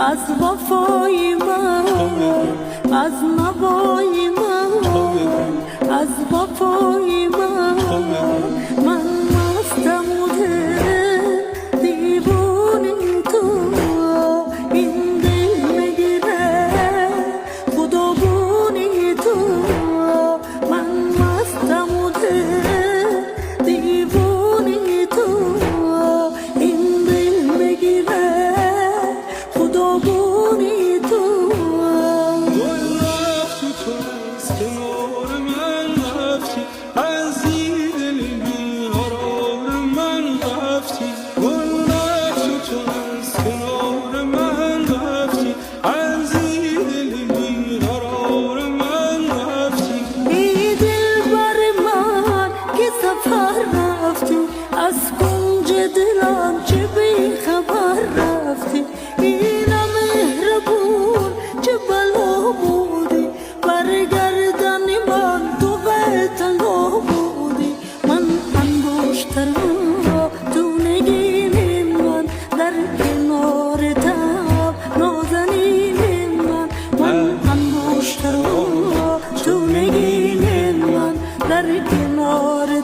از وفای من، از نوای من، از وفای من. من مستم و دیوانه تو، این دل میگیره خدابونی تو. من مستم و دیوانه تو، این دل میگیره خدابونی تو. گل رفتی تو از کنار من رفتی، از این دل بیقرار من رفتی. گل رفتی تو از کنار من رفتی، از این دل بیقرار من رفتی. ای دلبر من که سفر رفتی، از کنج دلم چه بی خبر رفتی. اینا مهربون چه بلا بودی، برگردن من تو تنها بودی. من انگشترم تو نگین من، در کنار تب نازنین من. من انگشترم تو نگین من، در کنار